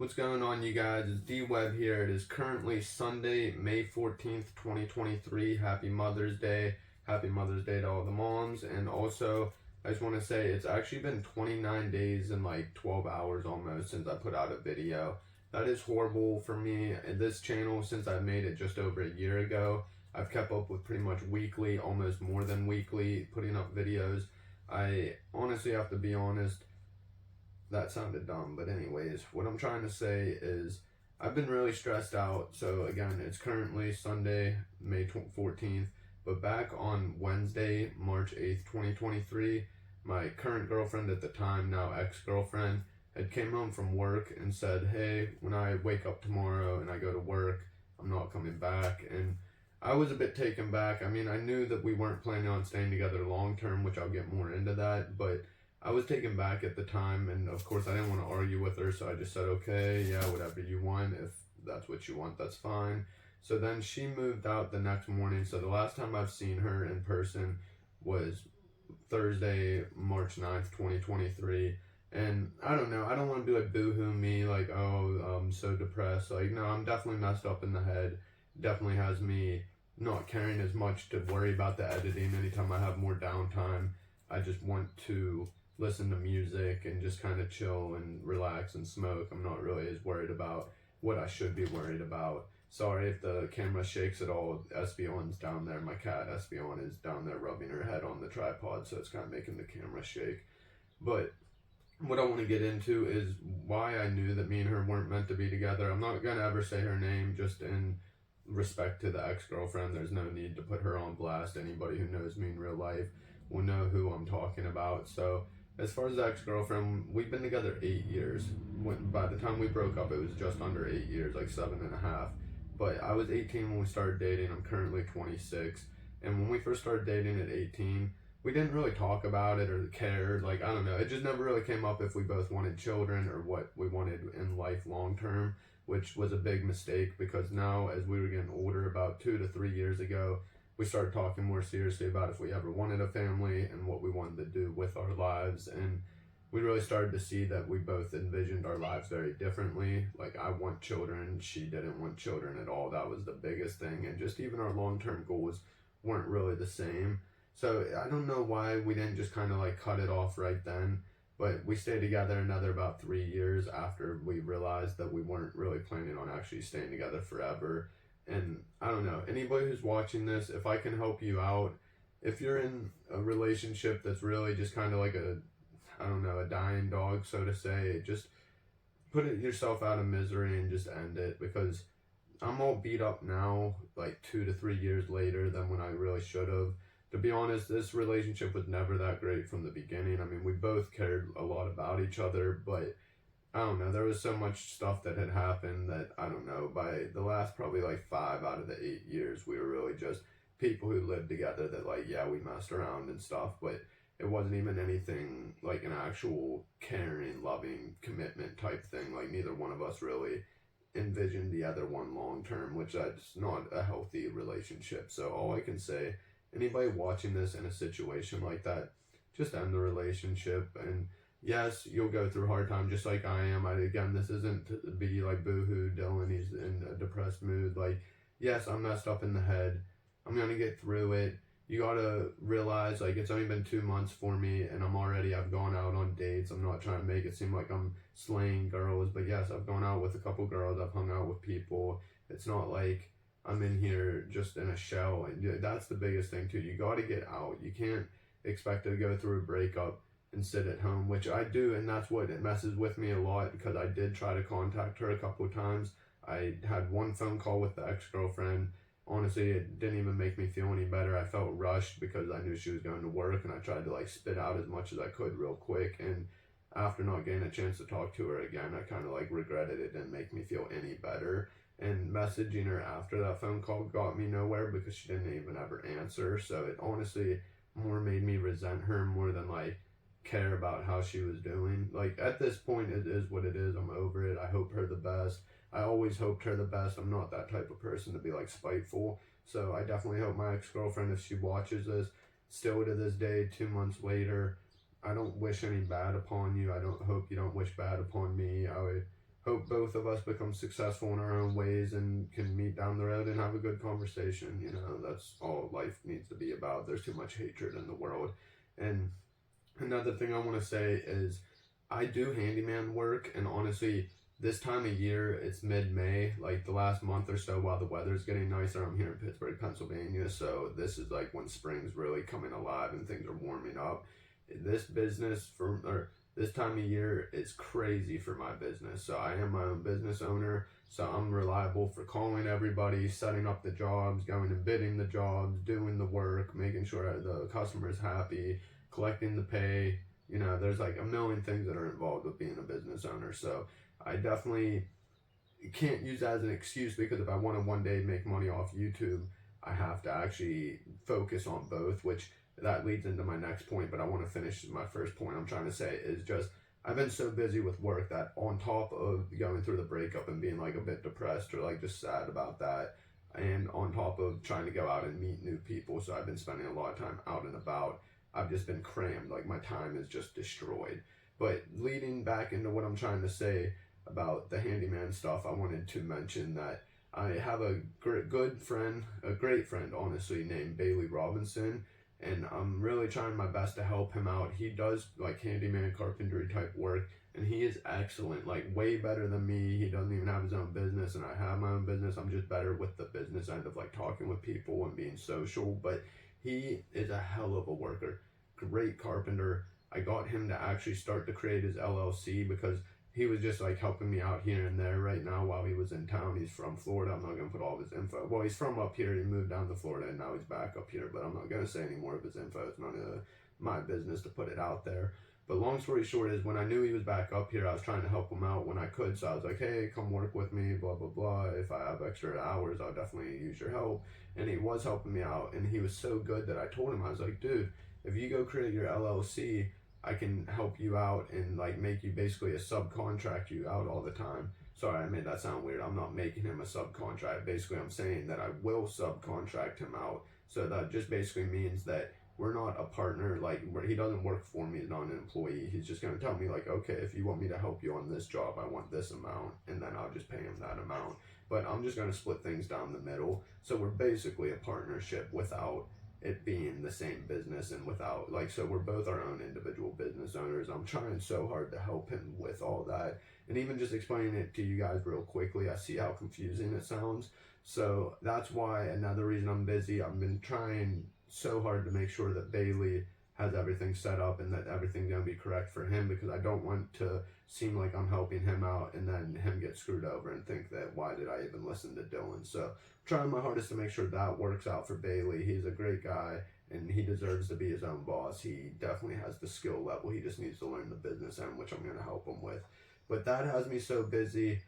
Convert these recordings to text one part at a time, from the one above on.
What's going on, you guys? It's D-Webb here. It is currently Sunday, May 14th, 2023. Happy Mother's Day. Happy Mother's Day to all the moms. And also, I just want to say it's actually been 29 days and like 12 hours almost since I put out a video. That is horrible for me. And this channel, since I made it just over a year ago, I've kept up with pretty much weekly, almost more than weekly, putting up videos. I honestly have to be honest. That sounded dumb, but anyways, what I'm trying to say is I've been really stressed out. So again, it's currently Sunday, May 14th, but back on Wednesday, March 8th, 2023, my current girlfriend at the time, now ex-girlfriend, had came home from work and said, hey, when I wake up tomorrow and I go to work, I'm not coming back. And I was a bit taken back. I mean, I knew that we weren't planning on staying together long term, which I'll get more into that, but I was taken back at the time, and of course I didn't want to argue with her, so I just said, okay, yeah, whatever you want. If that's what you want, that's fine. So then she moved out the next morning, so the last time I've seen her in person was Thursday, March 9th, 2023. And I don't know, I don't want to be like boo-hoo me, like, oh, I'm so depressed. Like, no, I'm definitely messed up in the head. Definitely has me not caring as much to worry about the editing anytime I have more downtime. I just want to listen to music and just kind of chill and relax and smoke. I'm not really as worried about what I should be worried about. Sorry if the camera shakes at all. Espion's down there. My cat Espion is down there rubbing her head on the tripod, so it's kind of making the camera shake. But what I want to get into is why I knew that me and her weren't meant to be together. I'm not going to ever say her name, just in respect to the ex-girlfriend. There's no need to put her on blast. Anybody who knows me in real life will know who I'm talking about. So as far as the ex-girlfriend, we've been together 8 years. By the time we broke up, it was just under 8 years, like 7.5. But I was 18 when we started dating. I'm currently 26. And when we first started dating at 18, we didn't really talk about it or care. Like, I don't know. It just never really came up if we both wanted children or what we wanted in life long term, which was a big mistake because now, as we were getting older, about 2 to 3 years ago, we started talking more seriously about if we ever wanted a family and what we wanted to do with our lives. And we really started to see that we both envisioned our lives very differently. Like, I want children, she didn't want children at all. That was the biggest thing. And just even our long-term goals weren't really the same. So I don't know why we didn't just kind of like cut it off right then. But we stayed together another about 3 years after we realized that we weren't really planning on actually staying together forever. And I don't know, anybody who's watching this, if I can help you out, if you're in a relationship that's really just kind of like a dying dog, so to say, just put yourself out of misery and just end it, because I'm all beat up now, like 2 to 3 years later than when I really should have. To be honest, this relationship was never that great from the beginning. I mean, we both cared a lot about each other, but I don't know, there was so much stuff that had happened that, I don't know, by the last probably like 5 out of the 8 years, we were really just people who lived together that, like, yeah, we messed around and stuff, but it wasn't even anything like an actual caring, loving commitment type thing. Like, neither one of us really envisioned the other one long term, which that's not a healthy relationship. So all I can say, anybody watching this in a situation like that, just end the relationship. And yes, you'll go through hard time just like I am. Again, this isn't to be like boo-hoo, Dylan, he's in a depressed mood. Like, yes, I'm messed up in the head. I'm going to get through it. You got to realize, like, it's only been 2 months for me, and I've gone out on dates. I'm not trying to make it seem like I'm slaying girls, but yes, I've gone out with a couple girls. I've hung out with people. It's not like I'm in here just in a shell. And that's the biggest thing, too. You got to get out. You can't expect to go through a breakup and sit at home, which I do, and that's what it messes with me a lot, because I did try to contact her a couple of times. I had one phone call with the ex-girlfriend. Honestly, it didn't even make me feel any better. I felt rushed because I knew she was going to work, and I tried to like spit out as much as I could real quick. And after not getting a chance to talk to her again, I kind of like regretted it. Didn't make me feel any better. And messaging her after that phone call got me nowhere because she didn't even ever answer. So it honestly more made me resent her more than like care about how she was doing. Like, at this point, it is what it is. I'm over it. I hope her the best. I always hoped her the best. I'm not that type of person to be like spiteful. So I definitely hope my ex-girlfriend, if she watches this, still to this day, 2 months later, I don't wish any bad upon you. I don't hope you don't wish bad upon me. hope both of us become successful in our own ways and can meet down the road and have a good conversation. You know, that's all life needs to be about. There's too much hatred in the world. And another thing I want to say is I do handyman work, and honestly, this time of year, it's mid-May, like the last month or so while the weather's getting nicer. I'm here in Pittsburgh, Pennsylvania, so this is like when spring's really coming alive and things are warming up. This business or this time of year is crazy for my business. So I am my own business owner, so I'm reliable for calling everybody, setting up the jobs, going and bidding the jobs, doing the work, making sure the customer's happy, collecting the pay. You know, there's like a million things that are involved with being a business owner. So I definitely can't use that as an excuse, because if I want to one day make money off YouTube, I have to actually focus on both, which that leads into my next point. But I want to finish my first point I'm trying to say is just I've been so busy with work that on top of going through the breakup and being like a bit depressed or like just sad about that, and on top of trying to go out and meet new people, so I've been spending a lot of time out and about. I've just been crammed, like my time is just destroyed. But leading back into what I'm trying to say about the handyman stuff, I wanted to mention that I have a good friend, a great friend, honestly, named Bailey Robinson, and I'm really trying my best to help him out. He does like handyman carpentry type work, and he is excellent, like way better than me. He doesn't even have his own business, and I have my own business. I'm just better with the business end of like talking with people and being social, but he is a hell of a worker, great carpenter. I got him to actually start to create his LLC because he was just like helping me out here and there right now while he was in town. He's from Florida. I'm not going to put all of his info. Well, he's from up here. He moved down to Florida and now he's back up here, but I'm not going to say any more of his info. It's none of my business to put it out there. But long story short is when I knew he was back up here, I was trying to help him out when I could. So I was like, hey, come work with me, blah, blah, blah. If I have extra hours, I'll definitely use your help. And he was helping me out. And he was so good that I told him, I was like, dude, if you go create your LLC, I can help you out and like make you basically a subcontract you out all the time. Sorry, I made that sound weird. I'm not making him a subcontract. Basically, I'm saying that I will subcontract him out. So that just basically means that we're not a partner, like where he doesn't work for me, he's not an employee. He's just going to tell me like, okay, if you want me to help you on this job, I want this amount, and then I'll just pay him that amount. But I'm just going to split things down the middle. So we're basically a partnership without it being the same business, and without like, so we're both our own individual business owners. I'm trying so hard to help him with all that, and even just explaining it to you guys real quickly, I see how confusing it sounds. So that's why another reason I'm busy. I've been trying so hard to make sure that Bailey has everything set up and that everything's gonna be correct for him, because I don't want to seem like I'm helping him out and then him get screwed over and think that why did I even listen to Dylan. So I'm trying my hardest to make sure that works out for Bailey. He's a great guy and he deserves to be his own boss. He definitely has the skill level. He just needs to learn the business end, which I'm gonna help him with. But that has me so busy.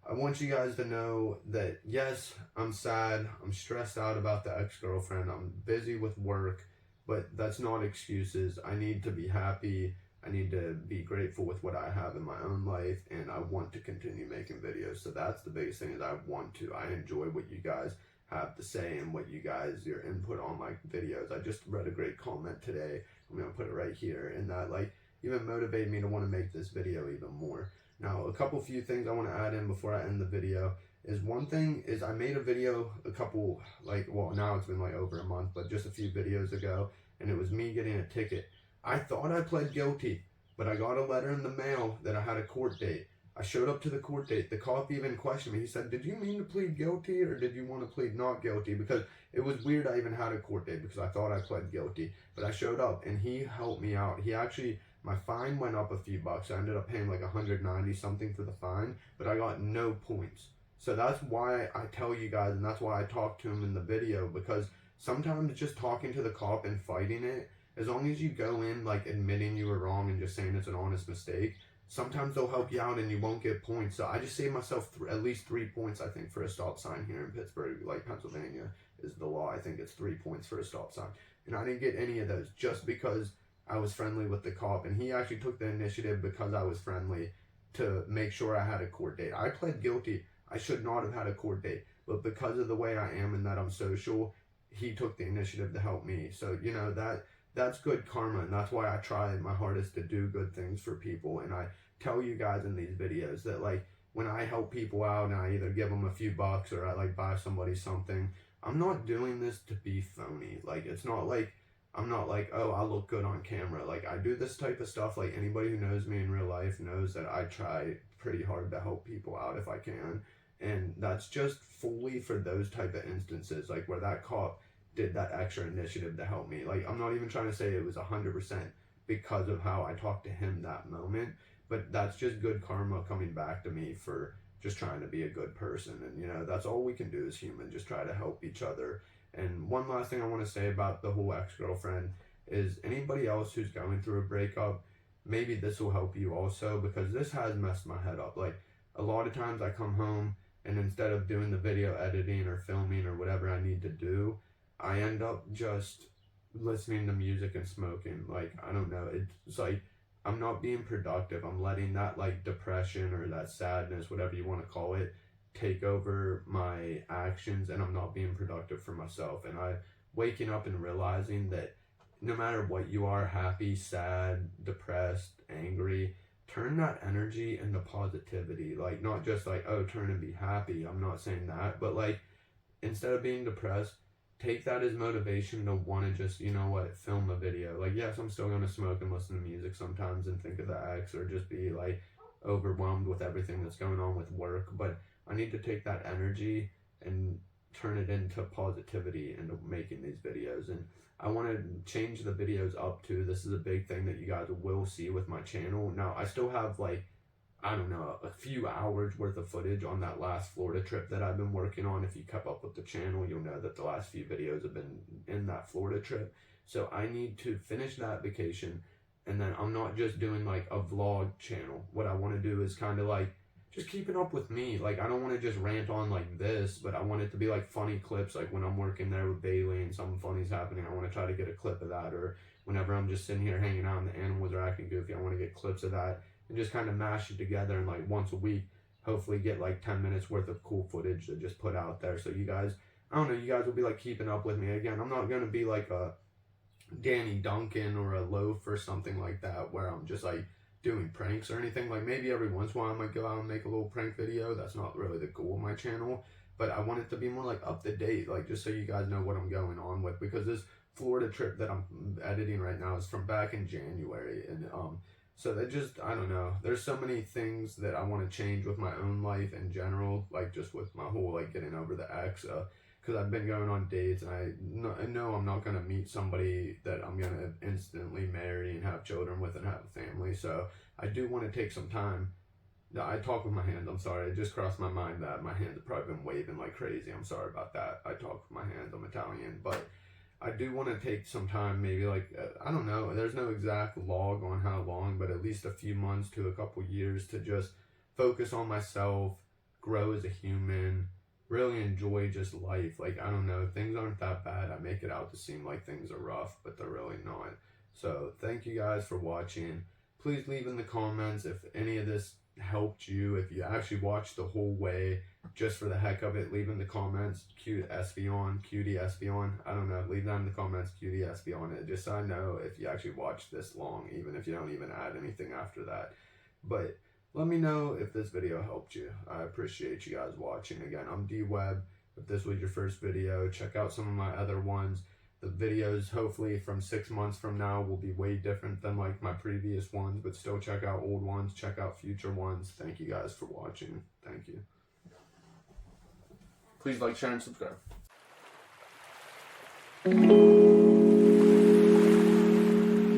I want you guys to know that yes, I'm sad, I'm stressed out about the ex-girlfriend, I'm busy with work, but that's not excuses. I need to be happy, I need to be grateful with what I have in my own life, and I want to continue making videos. So that's the biggest thing, is I want to. I enjoy what you guys have to say and what you guys, your input on my videos. I just read a great comment today, I'm going to put it right here, and that like even motivated me to want to make this video even more. Now, a couple few things I want to add in before I end the video is, one thing is I made a video a couple, like, well, now it's been like over a month, but just a few videos ago, and it was me getting a ticket. I thought I pled guilty, but I got a letter in the mail that I had a court date. I showed up to the court date. The cop even questioned me. He said, did you mean to plead guilty or did you want to plead not guilty? Because it was weird I even had a court date because I thought I pled guilty. But I showed up and he helped me out. He actually, my fine went up a few bucks. I ended up paying like 190 something for the fine, but I got no points. So that's why I tell you guys, and that's why I talked to him in the video, because sometimes just talking to the cop and fighting it, as long as you go in like admitting you were wrong and just saying it's an honest mistake, sometimes they'll help you out and you won't get points. So I just saved myself at least 3 points, I think, for a stop sign here in Pittsburgh. Like Pennsylvania is the law. I think it's 3 points for a stop sign. And I didn't get any of those just because I was friendly with the cop. And he actually took the initiative because I was friendly to make sure I had a court date. I pled guilty. I should not have had a court date. But because of the way I am and that I'm social, he took the initiative to help me. So, you know, that's good karma, and that's why I try my hardest to do good things for people. And I tell you guys in these videos that, like, when I help people out and I either give them a few bucks or I like buy somebody something, I'm not doing this to be phony. Like, it's not like, I'm not like, oh, I look good on camera. Like, I do this type of stuff. Like, anybody who knows me in real life knows that I try pretty hard to help people out if I can. And that's just fully for those type of instances, like where that cop did that extra initiative to help me. Like, I'm not even trying to say it was 100% because of how I talked to him that moment, but that's just good karma coming back to me for just trying to be a good person. And, you know, that's all we can do as human, just try to help each other. And one last thing I want to say about the whole ex-girlfriend is anybody else who's going through a breakup, maybe this will help you also, because this has messed my head up. Like, a lot of times I come home and instead of doing the video editing or filming or whatever I need to do, I end up just listening to music and smoking. Like, I don't know, it's like I'm not being productive. I'm letting that like depression or that sadness, whatever you want to call it, take over my actions, and I'm not being productive for myself. And I waking up and realizing that no matter what you are, happy, sad, depressed, angry, turn that energy into positivity. Like, not just like, oh, turn and be happy. I'm not saying that, but like, instead of being depressed, take that as motivation to want to just, you know what, film a video. Like, yes, I'm still going to smoke and listen to music sometimes and think of the ex, or just be like overwhelmed with everything that's going on with work, but I need to take that energy and turn it into positivity into making these videos. And I want to change the videos up too. This is a big thing that you guys will see with my channel. Now, I still have like, I don't know, a few hours worth of footage on that last Florida trip that I've been working on. If you kept up with the channel, you'll know that the last few videos have been in that Florida trip. So I need to finish that vacation, and then I'm not just doing like a vlog channel. What I want to do is kind of like just keeping up with me. Like, I don't want to just rant on like this, but I want it to be like funny clips. Like when I'm working there with Bailey and something funny's happening, I want to try to get a clip of that. Or whenever I'm just sitting here hanging out and the animals are acting goofy, I want to get clips of that and just kind of mash it together, and like once a week, hopefully get like 10 minutes worth of cool footage to just put out there. So you guys, I don't know, you guys will be like keeping up with me. Again, I'm not going to be like a Danny Duncan or a Loaf or something like that where I'm just like doing pranks or anything. Like, maybe every once in a while I might go out and make a little prank video. That's not really the goal of my channel, but I want it to be more like up to date, like just so you guys know what I'm going on with, because this Florida trip that I'm editing right now is from back in January. And so that just, I don't know, there's so many things that I want to change with my own life in general, like just with my whole like getting over the ex, because I've been going on dates, and I know I'm not going to meet somebody that I'm going to instantly marry and have children with and have a family. So I do want to take some time. I talk with my hands, I'm sorry, it just crossed my mind that my hands have probably been waving like crazy. I'm sorry about that. I talk with my hands, I'm Italian, but I do want to take some time, maybe like, I don't know, there's no exact log on how long, but at least a few months to a couple years to just focus on myself, grow as a human, really enjoy just life. Like, I don't know, things aren't that bad. I make it out to seem like things are rough, but they're really not. So thank you guys for watching. Please leave in the comments if any of this helped you, if you actually watched the whole way just for the heck of it. Leave in the comments cute SB on, cutie SB on, I don't know, leave that in the comments, cutie SB on it, just so I know if you actually watched this long, even if you don't even add anything after that. But let me know if this video helped you. I appreciate you guys watching. Again, I'm D-Webb. If this was your first video, check out some of my other ones. The videos, hopefully from 6 months from now, will be way different than like my previous ones, but still check out old ones, check out future ones. Thank you guys for watching. Thank you. Please like, share, and subscribe.